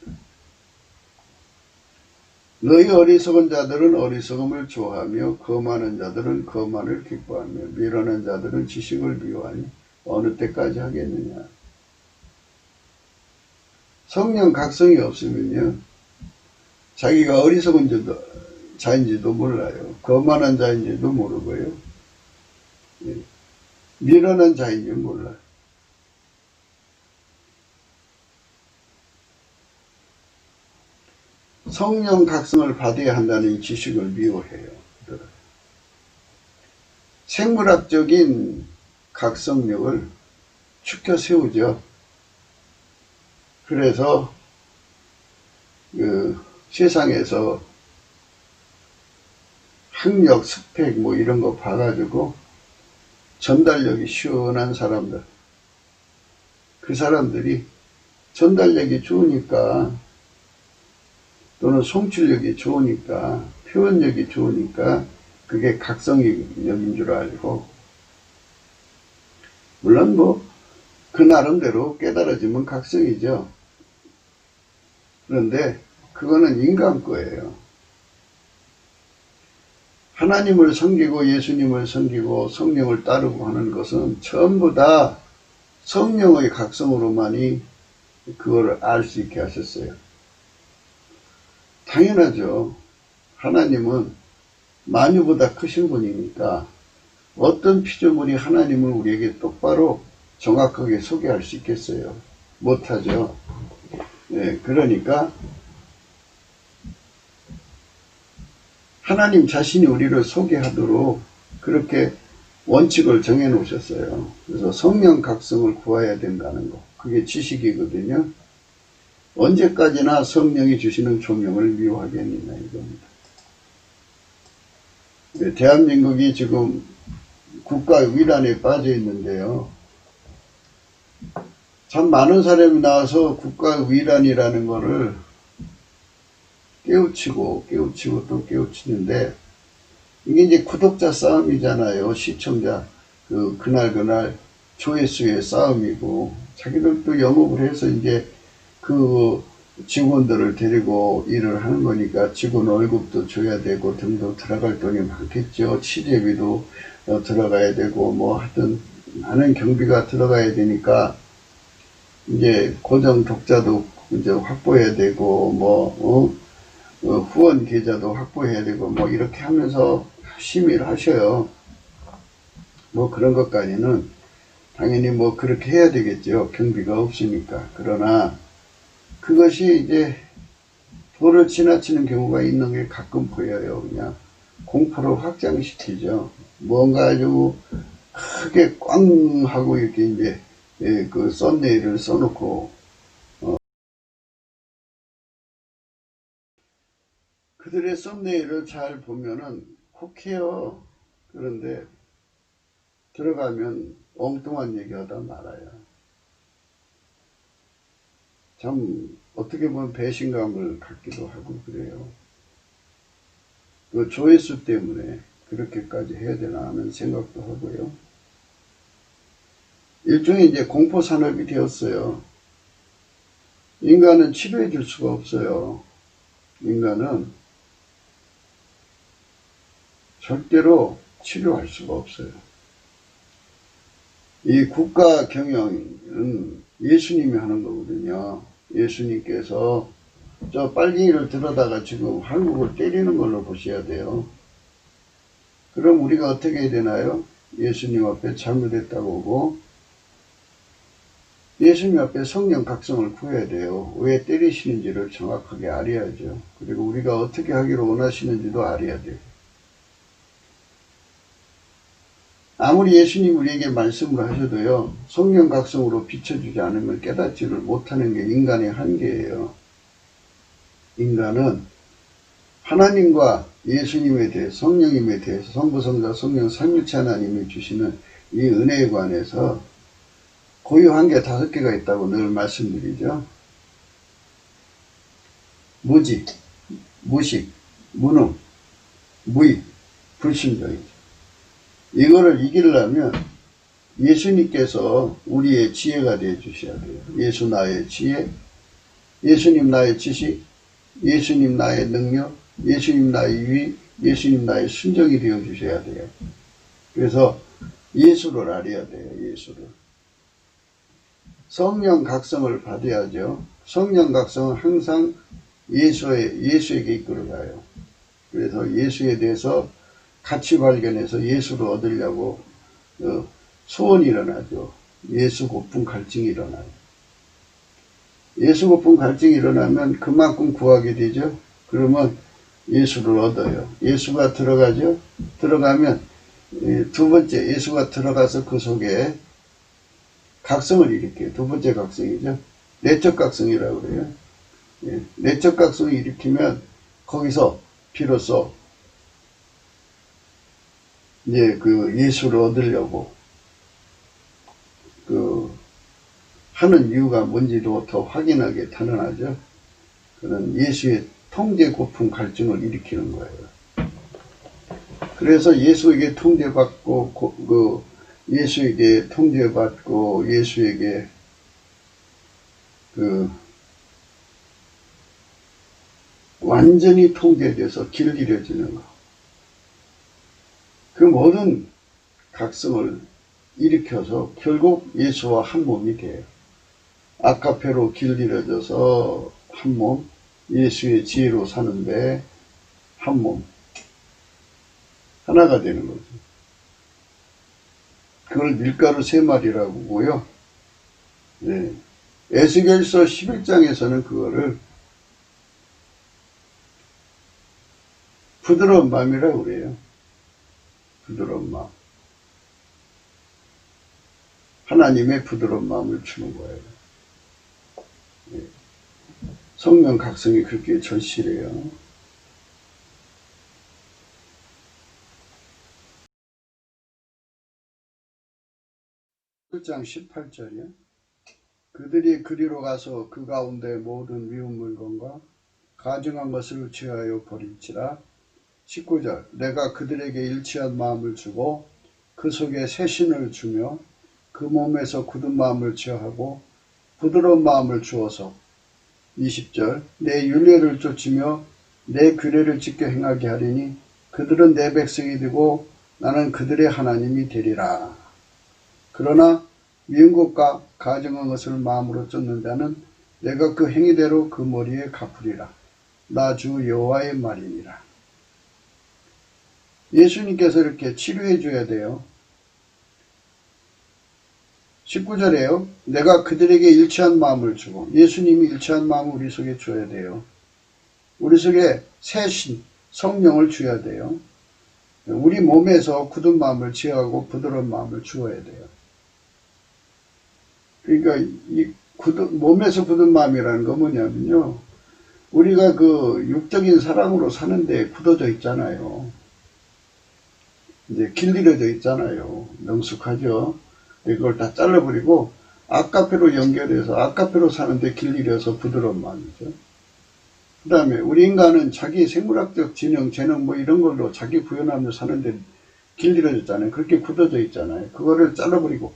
너희 어리석은 자들은 어리석음을 좋아하며 거만한 자들은 거만을 기뻐하며 미련한 자들은 지식을 미워하니 어느 때까지 하겠느냐. 성령 각성이 없으면요 자기가 어리석은 자인지도 몰라요. 거만한 자인지도 모르고요. 미련한 자인지 몰라요. 성령 각성을 받아야 한다는 지식을 미워해요. 생물학적인 각성력을 축켜 세우죠. 그래서 그 세상에서 학력, 스펙 뭐 이런 거 봐가지고 전달력이 시원한 사람들, 그 사람들이 전달력이 좋으니까 또는 송출력이 좋으니까 표현력이 좋으니까 그게 각성력인 줄 알고, 물론 뭐 그 나름대로 깨달아지면 각성이죠. 그런데 그거는 인간 거예요. 하나님을 섬기고 예수님을 섬기고 성령을 따르고 하는 것은 전부 다 성령의 각성으로만이 그걸 알 수 있게 하셨어요. 당연하죠. 하나님은 만유보다 크신 분이니까 어떤 피조물이 하나님을 우리에게 똑바로 정확하게 소개할 수 있겠어요? 못하죠. 네, 그러니까 하나님 자신이 우리를 소개하도록 그렇게 원칙을 정해 놓으셨어요. 그래서 성령 각성을 구해야 된다는 거, 그게 지식이거든요. 언제까지나 성령이 주시는 조명을 미워하겠느냐 이겁니다. 네, 대한민국이 지금 국가 위란에 빠져 있는데요. 참 많은 사람이 나와서 국가 위란이라는 거를 깨우치고 또 깨우치는데, 이게 이제 구독자 싸움이잖아요. 시청자 그날 조회수의 싸움이고, 자기들도 영업을 해서 이제 그 직원들을 데리고 일을 하는 거니까 직원 월급도 줘야 되고 등등 들어갈 돈이 많겠죠. 취재비도 들어가야 되고 뭐 하여튼 많은 경비가 들어가야 되니까 이제 고정 독자도 이제 확보해야 되고 뭐 후원 계좌도 확보해야 되고 뭐 이렇게 하면서 열심히 하셔요. 뭐 그런 것까지는 당연히 뭐 그렇게 해야 되겠죠. 경비가 없으니까. 그러나 그것이 이제 도를 지나치는 경우가 있는 게 가끔 보여요. 그냥 공포로 확장시키죠. 뭔가 아주 크게 꽝 하고 이렇게 이제 그 썸네일을 써놓고 그들의 썸네일을 잘 보면은 혹해요. 그런데 들어가면 엉뚱한 얘기하다 말아요. 참 어떻게 보면 배신감을 갖기도 하고 그래요. 그 조회수 때문에 그렇게까지 해야 되나 하는 생각도 하고요. 일종의 이제 공포산업이 되었어요. 인간은 치료해 줄 수가 없어요. 인간은 절대로 치료할 수가 없어요. 이 국가 경영은 예수님이 하는 거거든요. 예수님께서 저 빨갱이를 들어다가 지금 한국을 때리는 걸로 보셔야 돼요. 그럼 우리가 어떻게 해야 되나요? 예수님 앞에 잘못했다고 하고 예수님 앞에 성령 각성을 구해야 돼요. 왜 때리시는지를 정확하게 알아야죠. 그리고 우리가 어떻게 하기를 원하시는지도 알아야 돼요. 아무리 예수님 우리에게 말씀을 하셔도요, 성령 각성으로 비춰주지 않으면 깨닫지를 못하는 게 인간의 한계예요. 인간은 하나님과 예수님에 대해서, 성령님에 대해서, 성부, 성자, 성령, 삼위일체 하나님이 주시는 이 은혜에 관해서 고유한 게 5개가 있다고 늘 말씀드리죠. 무지, 무식, 무능, 무익, 불신정이죠. 이거를 이기려면 예수님께서 우리의 지혜가 되어 주셔야 돼요. 예수 나의 지혜, 예수님 나의 지식, 예수님 나의 능력, 예수님 나의 유의, 예수님 나의 순종이 되어 주셔야 돼요. 그래서 예수를 알아야 돼요. 예수를. 성령 각성을 받아야죠. 성령 각성은 항상 예수에게 이끌어가요. 그래서 예수에 대해서 같이 발견해서 예수를 얻으려고 소원이 일어나죠. 예수 고품 갈증이 일어나요. 예수 고품 갈증이 일어나면 그만큼 구하게 되죠. 그러면 예수를 얻어요. 예수가 들어가죠. 들어가면 두 번째, 예수가 들어가서 그 속에 각성을 일으켜요. 두 번째 각성이죠. 내적 각성이라고 그래요. 내적 각성을 일으키면 거기서 비로소 이제 그 예수를 얻으려고 그 하는 이유가 뭔지도 더 확인하게 드러나죠. 그런 예수의 통제 고품 갈증을 일으키는 거예요. 그래서 예수에게 통제받고 예수에게 통제받고 예수에게 완전히 통제돼서 길들여지는 거. 그 모든 각성을 일으켜서 결국 예수와 한 몸이 돼요. 아카페로 길들여져서 한 몸, 예수의 지혜로 사는데 한 몸, 하나가 되는 거죠. 그걸 밀가루 3마리라고 보고요. 네. 에스겔서 11장에서는 그거를 부드러운 마음이라고 그래요. 부드러운 마음. 하나님의 부드러운 마음을 주는 거예요. 네. 성령 각성이 그렇게 절실해요. 1장 18절이요. 그들이 그리로 가서 그 가운데 모든 미운 물건과 가증한 것을 취하여 버릴지라. 19절 내가 그들에게 일치한 마음을 주고 그 속에 새 신을 주며 그 몸에서 굳은 마음을 취하고 부드러운 마음을 주어서. 20절 내 율례를 쫓으며 내 규례를 지켜 행하게 하리니 그들은 내 백성이 되고 나는 그들의 하나님이 되리라. 그러나 미운 것과 가증한 것을 마음으로 쫓는 자는 내가 그 행위대로 그 머리에 갚으리라. 나 주 여호와의 말이니라. 예수님께서 이렇게 치료해 줘야 돼요. 19절에요. 내가 그들에게 일치한 마음을 주고, 예수님이 일치한 마음을 우리 속에 줘야 돼요. 우리 속에 새 신, 성령을 줘야 돼요. 우리 몸에서 굳은 마음을 제어하고 부드러운 마음을 주어야 돼요. 그러니까 이 몸에서 굳은 마음이라는 건 뭐냐면요. 우리가 그 육적인 사랑으로 사는데 굳어져 있잖아요. 이제 길들여져 있잖아요. 능숙하죠. 이걸 다 잘라버리고 아카페로 연결해서 아카페로 사는데 길들여서 부드러운 마음이죠. 그 다음에 우리 인간은 자기 생물학적 지능, 재능 뭐 이런 걸로 자기 구현하며 사는데 길들여졌잖아요. 그렇게 굳어져 있잖아요. 그거를 잘라버리고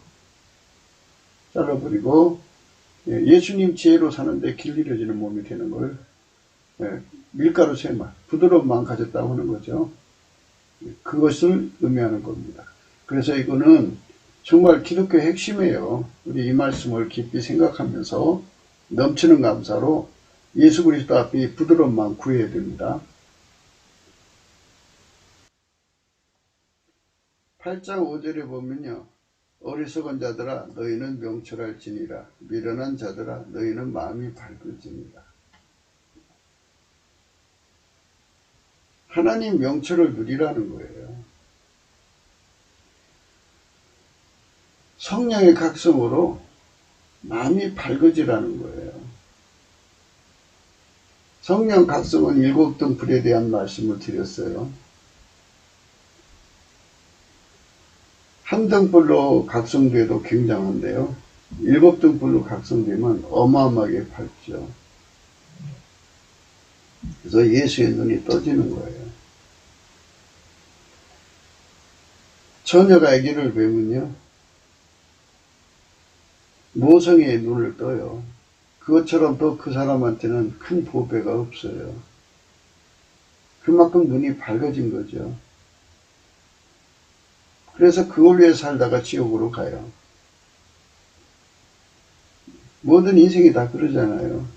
예수님 지혜로 사는데 길들여지는 몸이 되는 걸 밀가루 3말, 부드러운 마음 가졌다고 하는 거죠. 그것을 의미하는 겁니다. 그래서 이거는 정말 기독교의 핵심이에요. 우리 이 말씀을 깊이 생각하면서 넘치는 감사로 예수 그리스도 앞에 부드러운 마음 구해야 됩니다. 8장 5절에 보면요. 어리석은 자들아 너희는 명철할지니라. 미련한 자들아 너희는 마음이 밝을지니라. 하나님 명철을 누리라는 거예요. 성령의 각성으로 마음이 밝아지라는 거예요. 성령 각성은 7등 불에 대한 말씀을 드렸어요. 한 등불로 각성돼도 굉장한데요. 7등불로 각성되면 어마어마하게 밝죠. 그래서 예수의 눈이 떠지는 거예요. 처녀가 아기를 배우면요. 모성의 눈을 떠요. 그것처럼 또 그 사람한테는 큰 보배가 없어요. 그만큼 눈이 밝아진 거죠. 그래서 그걸 위해 살다가 지옥으로 가요. 모든 인생이 다 그러잖아요.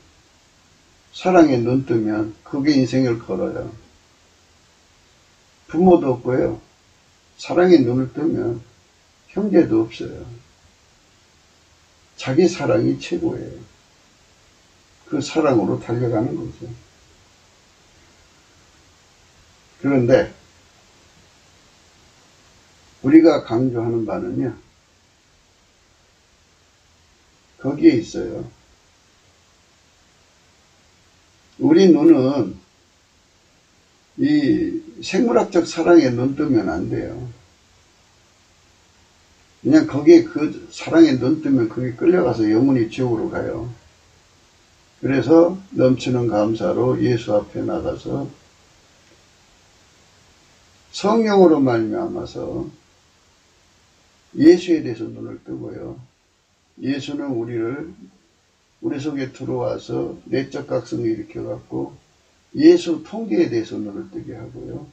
사랑에 눈 뜨면 그게 인생을 걸어요. 부모도 없고요. 사랑에 눈을 뜨면 형제도 없어요. 자기 사랑이 최고예요. 그 사랑으로 달려가는 거죠. 그런데 우리가 강조하는 바는요, 거기에 있어요. 우리 눈은 이 생물학적 사랑에 눈 뜨면 안 돼요. 그냥 거기에 그 사랑에 눈 뜨면 그게 끌려가서 영원히 지옥으로 가요. 그래서 넘치는 감사로 예수 앞에 나가서 성령으로 말미암아서 예수에 대해서 눈을 뜨고요. 예수는 우리 속에 들어와서 내적 각성을 일으켜갖고 예수 통계에 대해서 눈을 뜨게 하고요.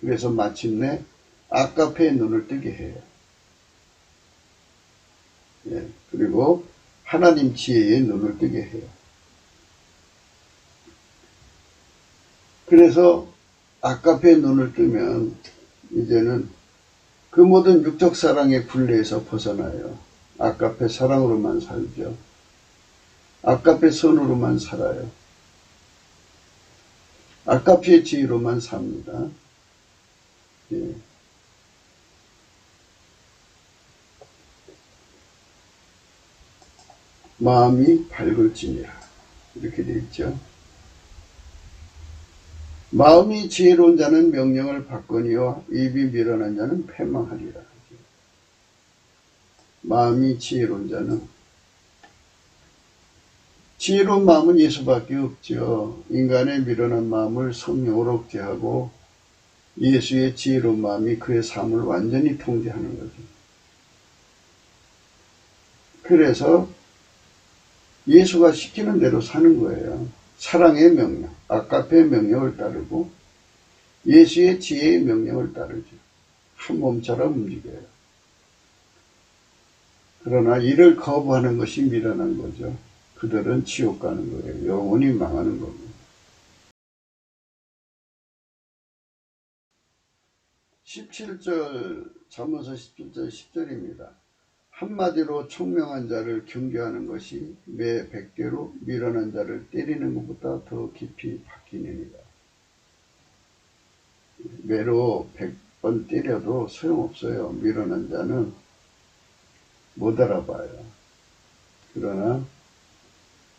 그래서 마침내 아까페의 눈을 뜨게 해요. 예, 그리고 하나님 지혜의 눈을 뜨게 해요. 그래서 아까페의 눈을 뜨면 이제는 그 모든 육적 사랑의 굴레에서 벗어나요. 아까페 사랑으로만 살죠. 아까페 선으로만 살아요. 아까페의 지혜로만 삽니다. 예. 마음이 밝을지니라 이렇게 되어 있죠. 마음이 지혜로운 자는 명령을 받거니와 입이 미련한 자는 패망하리라. 마음이 지혜로운 자는, 지혜로운 마음은 예수밖에 없죠. 인간의 미련한 마음을 성령으로 억제하고 예수의 지혜로운 마음이 그의 삶을 완전히 통제하는 거죠. 그래서 예수가 시키는 대로 사는 거예요. 사랑의 명령, 아까페의 명령을 따르고 예수의 지혜의 명령을 따르죠. 한 몸처럼 움직여요. 그러나 이를 거부하는 것이 미련한 거죠. 그들은 지옥 가는 거예요. 영원히 망하는 겁니다. 17절, 잠언서 17절 10절입니다. 한마디로 총명한 자를 경계하는 것이 매 100개로 미련한 자를 때리는 것보다 더 깊이 박히느니라. 매로 100번 때려도 소용없어요. 미련한 자는 못 알아봐요. 그러나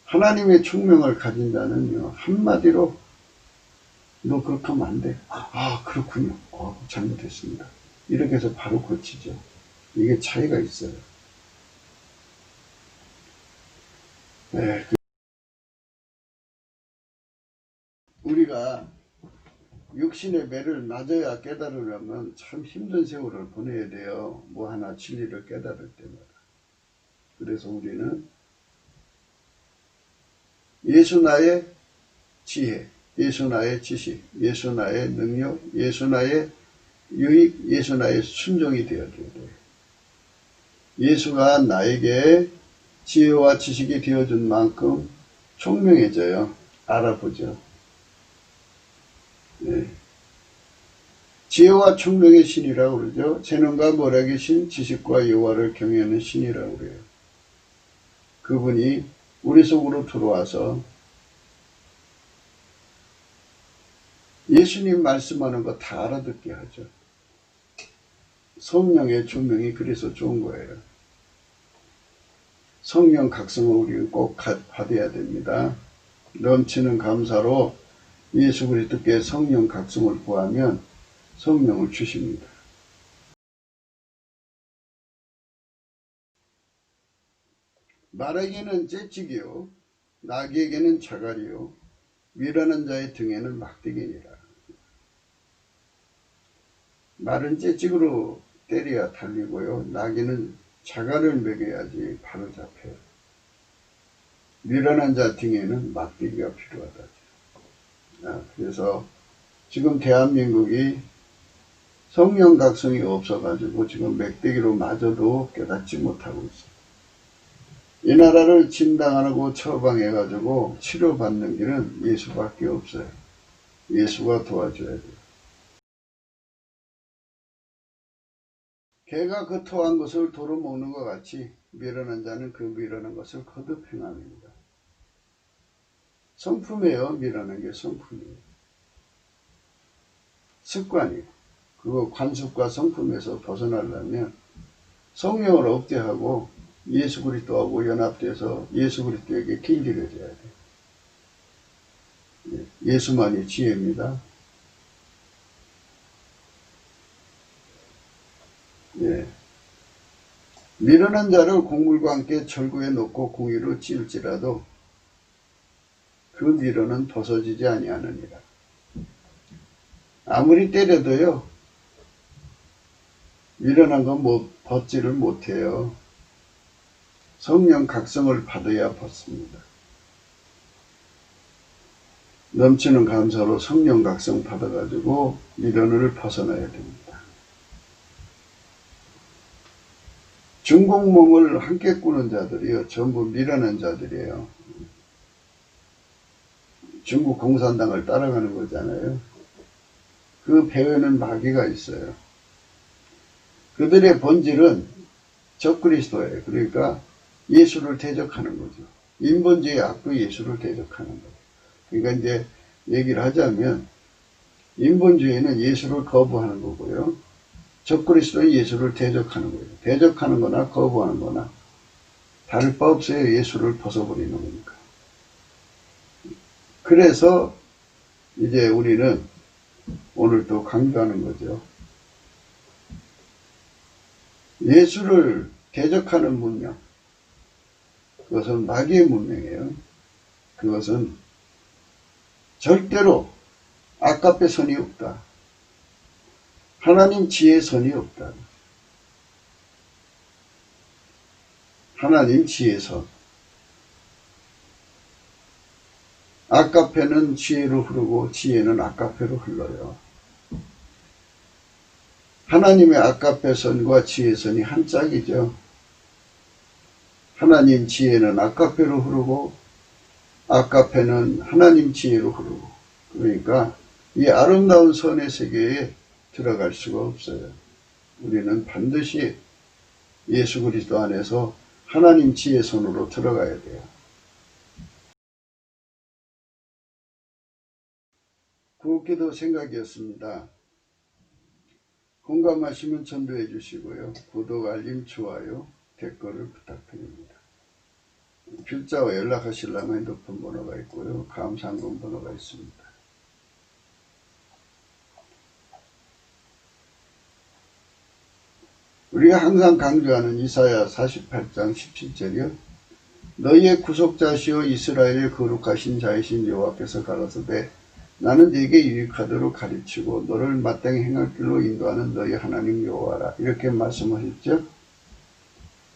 하나님의 총명을 가진 자는요, 한마디로 너 그렇게 하면 안 돼. 그렇군요. 잘못했습니다. 이렇게 해서 바로 고치죠. 이게 차이가 있어요. 네, 우리가 육신의 매를 낮아야 깨달으려면 참 힘든 세월을 보내야 돼요. 뭐 하나 진리를 깨달을 때마다. 그래서 우리는 예수 나의 지혜, 예수 나의 지식, 예수 나의 능력, 예수 나의 유익, 예수 나의 순종이 되어줘야 돼요. 예수가 나에게 지혜와 지식이 되어준 만큼 총명해져요. 알아보죠. 네. 지혜와 총명의 신이라고 그러죠. 재능과 모략의 신, 지식과 여호와를 경외하는 신이라고 그래요. 그분이 우리 속으로 들어와서 예수님 말씀하는 거 다 알아듣게 하죠. 성령의 조명이 그래서 좋은 거예요. 성령 각성을 우리는 꼭 받아야 됩니다. 넘치는 감사로 예수 그리스도께 성령 각성을 구하면 성령을 주십니다. 말에게는 째찍이요, 나귀에게는 자갈이요, 미련한 자의 등에는 막대기니라. 말은 째찍으로 때려야 달리고요, 나귀는 자갈을 먹여야지 바로 잡혀요. 미련한 자 등에는 막대기가 필요하다. 그래서 지금 대한민국이 성령 각성이 없어가지고 지금 맥대기로 맞아도 깨닫지 못하고 있어요. 이 나라를 진당하고 처방해가지고 치료받는 길은 예수밖에 없어요. 예수가 도와줘야 돼요. 개가 그 토한 것을 도로 먹는 것 같이 미련한 자는 그 미련한 것을 거듭 행합니다. 성품이에요. 미련한 게 성품이에요. 습관이에요. 그 관습과 성품에서 벗어나려면 성령을 억제하고 예수 그리스도하고 연합돼서 예수 그리스도에게 길들여져야 돼. 예수만이 지혜입니다. 예. 미련한 자를 곡물과 함께 절구에 놓고 공의로 찌울지라도 그 미련은 벗어지지 아니하느니라. 아무리 때려도요, 미련한 건 벗지를 못해요. 성령 각성을 받아야 벗습니다. 넘치는 감사로 성령 각성 받아가지고 미련을 벗어나야 됩니다. 중공몽을 함께 꾸는 자들이요, 전부 미련한 자들이에요. 중국 공산당을 따라가는 거잖아요. 그 배후에는 마귀가 있어요. 그들의 본질은 적그리스도예요. 그러니까 예수를 대적하는 거죠. 인본주의 악도 예수를 대적하는 거예요. 그러니까 이제 얘기를 하자면 인본주의는 예수를 거부하는 거고요. 적그리스도는 예수를 대적하는 거예요. 대적하는 거나 거부하는 거나 다를 바 없어요. 예수를 벗어버리는 거니까. 그래서 이제 우리는 오늘 또 강조하는 거죠. 예수를 대적하는 문명, 그것은 마귀의 문명이에요. 그것은 절대로 아깝의 선이 없다. 하나님 지혜의 선이 없다. 하나님 지혜의 선. 아까페는 지혜로 흐르고 지혜는 아까페로 흘러요. 하나님의 아까페 선과 지혜 선이 한 짝이죠. 하나님 지혜는 아까페로 흐르고 아까페는 하나님 지혜로 흐르고, 그러니까 이 아름다운 선의 세계에 들어갈 수가 없어요. 우리는 반드시 예수 그리스도 안에서 하나님 지혜 선으로 들어가야 돼요. 구기도 생각이었습니다. 공감하시면 전도해 주시고요. 구독, 알림, 좋아요, 댓글을 부탁드립니다. 필자와 연락하시려면 핸드폰 번호가 있고요. 감상금 번호가 있습니다. 우리가 항상 강조하는 이사야 48장 17절이요. 너희의 구속자시오 이스라엘의 거룩하신 자이신 여호와께서 가라사대 나는 네게 유익하도록 가르치고 너를 마땅히 행할 길로 인도하는 너희 하나님 여호와라. 이렇게 말씀하셨죠.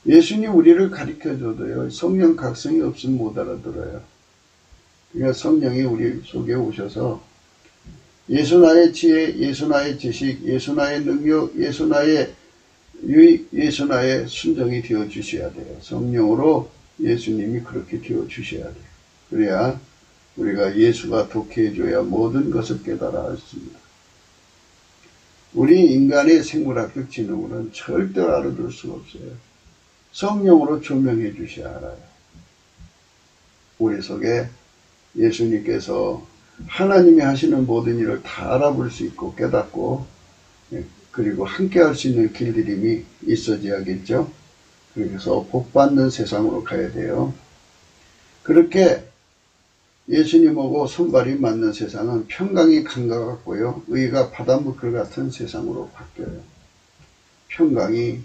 예수님 우리를 가르쳐줘도요. 성령 각성이 없으면 못 알아들어요. 그러니까 성령이 우리 속에 오셔서 예수 나의 지혜, 예수 나의 지식, 예수 나의 능력, 예수 나의 유익, 예수 나의 순종이 되어 주셔야 돼요. 성령으로 예수님이 그렇게 되어 주셔야 돼요. 그래야 우리가 예수가 독해 줘야 모든 것을 깨달아 알습니다. 우리 인간의 생물학적 지능으로는 절대로 알아둘 수가 없어요. 성령으로 조명해 주셔야 알아요. 우리 속에 예수님께서 하나님이 하시는 모든 일을 다 알아볼 수 있고 깨닫고 그리고 함께 할 수 있는 길들임이 있어져야겠죠. 그래서 복받는 세상으로 가야 돼요. 그렇게 예수님하고 손발이 맞는 세상은 평강이 강과 같고요. 의가 바닷물 같은 세상으로 바뀌어요. 평강이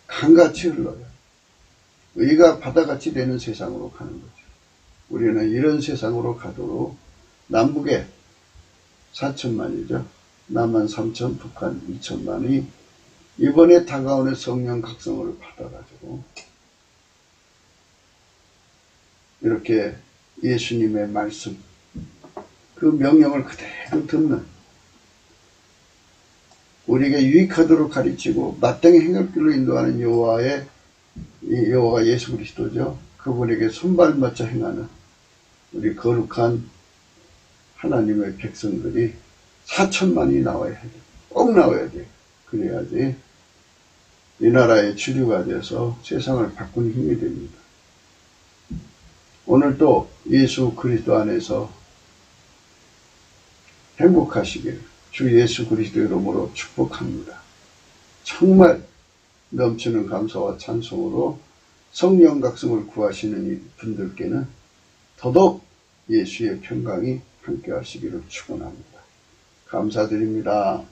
강같이 흘러요. 의가 바다같이 되는 세상으로 가는 거죠. 우리는 이런 세상으로 가도록 남북에 4천만이죠. 남한 3천, 북한 2천만이 이번에 다가오는 성령 각성을 받아가지고 이렇게 예수님의 말씀, 그 명령을 그대로 듣는, 우리에게 유익하도록 가르치고 마땅히 행할 길로 인도하는 여호와가 예수 그리스도죠. 그분에게 손발 맞춰 행하는 우리 거룩한 하나님의 백성들이 4천만이 나와야 돼. 꼭 나와야 돼. 그래야지 이 나라의 주류가 돼서 세상을 바꾸는 힘이 됩니다. 오늘도 예수 그리스도 안에서 행복하시길 주 예수 그리스도의 이름으로 축복합니다. 정말 넘치는 감사와 찬송으로 성령 각성을 구하시는 이 분들께는 더더욱 예수의 평강이 함께 하시기를 축원합니다. 감사드립니다.